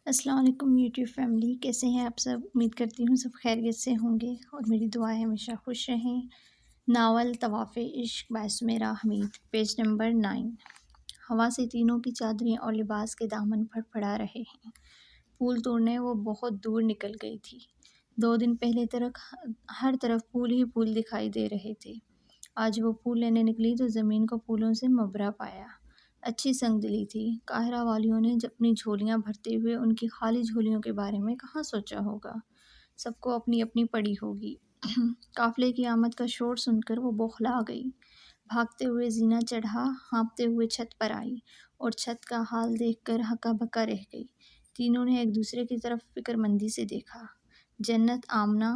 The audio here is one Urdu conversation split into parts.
السلام علیکم یوٹیوب فیملی، کیسے ہیں آپ سب؟ امید کرتی ہوں سب خیریت سے ہوں گے اور میری دعا ہے ہمیشہ خوش رہیں۔ Novel Tawaf Ishq by Sameera Hameed, page number 9۔ ہوا سے تینوں کی چادریں اور لباس کے دامن پھڑپڑا رہے ہیں۔ پھول توڑنے وہ بہت دور نکل گئی تھی۔ 2 دن پہلے تک ہر طرف پھول ہی پھول دکھائی دے رہے تھے۔ آج وہ پھول لینے نکلی تو زمین کو پھولوں سے مبرا پایا۔ اچھی سنگ دلی تھی۔ قاہرہ والیوں نے اپنی جھولیاں بھرتے ہوئے ان کی خالی جھولیوں کے بارے میں کہاں سوچا ہوگا؟ سب کو اپنی اپنی پڑی ہوگی۔ قافلے کی آمد کا شور سن کر وہ بوکھلا گئی۔ بھاگتے ہوئے زینہ چڑھا، ہانپتے ہوئے چھت پر آئی اور چھت کا حال دیکھ کر ہکا بکا رہ گئی۔ تینوں نے ایک دوسرے کی طرف فکر مندی سے دیکھا۔ جنت، آمنہ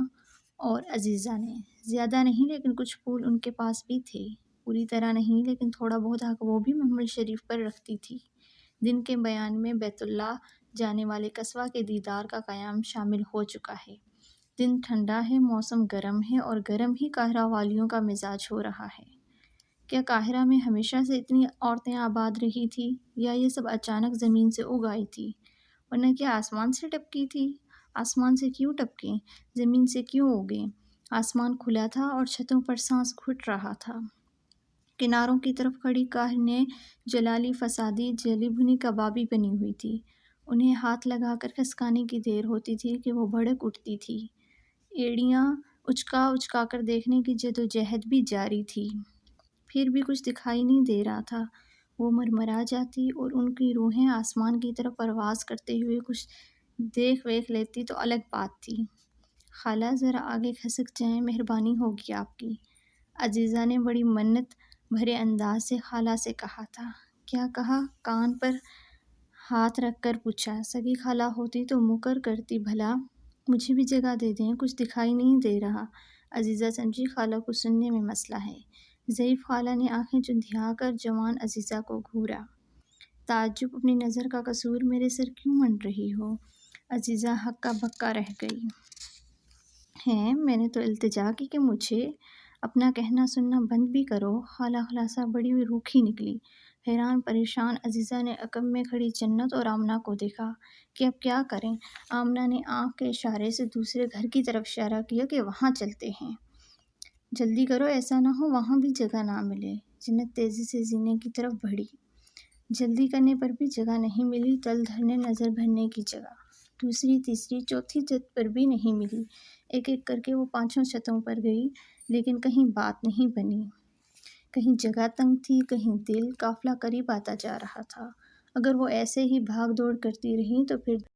اور عزیزہ نے۔ زیادہ نہیں لیکن کچھ پھول ان کے پاس بھی تھے۔ پوری طرح نہیں لیکن تھوڑا بہت حق وہ بھی محمد شریف پر رکھتی تھی۔ دن کے بیان میں بیت اللہ جانے والے کسوہ کے دیدار کا قیام شامل ہو چکا ہے۔ دن ٹھنڈا ہے، موسم گرم ہے اور گرم ہی قاہرہ والیوں کا مزاج ہو رہا ہے۔ کیا قاہرہ میں ہمیشہ سے اتنی عورتیں آباد رہی تھی یا یہ سب اچانک زمین سے اگ آئی تھی؟ ورنہ کیا آسمان سے ٹپکی تھی؟ آسمان سے کیوں ٹپکیں؟ زمین سے کیوں اگیں؟ آسمان کھلا تھا اور چھتوں پر سانس گھٹ رہا تھا۔ کناروں کی طرف کھڑی کار نے جلالی فسادی جلی بھنی کبابی بنی ہوئی تھی۔ انہیں ہاتھ لگا کر کھسکانے کی دیر ہوتی تھی کہ وہ بھڑک اٹھتی تھی۔ ایڑیاں اچکا کر دیکھنے کی جدوجہد بھی جاری تھی۔ پھر بھی کچھ دکھائی نہیں دے رہا تھا۔ وہ مرمرا جاتی اور ان کی روحیں آسمان کی طرف پرواز کرتے ہوئے کچھ دیکھ ویکھ لیتی تو الگ بات تھی۔ خالہ ذرا آگے کھسک جائیں، مہربانی ہوگی آپ کی، عزیزہ نے بڑی منت بھرے انداز سے خالہ سے کہا تھا۔ کیا کہا؟ کان پر ہاتھ رکھ کر پوچھا۔ سگی خالہ ہوتی تو مکر کرتی، بھلا مجھے بھی جگہ دے دیں، کچھ دکھائی نہیں دے رہا۔ عزیزہ سمجھی خالہ کو سننے میں مسئلہ ہے۔ ضعیف خالہ نے آنکھیں چندھیا کر جوان عزیزہ کو گھورا۔ تعجب، اپنی نظر کا قصور، میرے سر کیوں منڈ رہی ہو؟ عزیزہ ہکا بکا رہ گئی۔ ہیں، میں نے تو التجا کی کہ مجھے اپنا کہنا سننا بند بھی کرو۔ خالہ خلاصہ بڑی روکھی نکلی۔ حیران پریشان عزیزہ نے عقب میں کھڑی جنت اور آمنہ کو دیکھا کہ اب کیا کریں۔ آمنہ نے آنکھ کے اشارے سے دوسرے گھر کی طرف اشارہ کیا کہ وہاں چلتے ہیں۔ جلدی کرو، ایسا نہ ہو وہاں بھی جگہ نہ ملے۔ جنت تیزی سے زینے کی طرف بڑھی۔ جلدی کرنے پر بھی جگہ نہیں ملی۔ تل دھرنے نظر بھرنے کی جگہ دوسری، تیسری، چوتھی چھت پر بھی نہیں ملی۔ ایک ایک کر کے وہ 5 چھتوں پر گئی لیکن کہیں بات نہیں بنی۔ کہیں جگہ تنگ تھی، کہیں دل۔ قافلہ قریب آتا جا رہا تھا۔ اگر وہ ایسے ہی بھاگ دوڑ کرتی رہیں تو پھر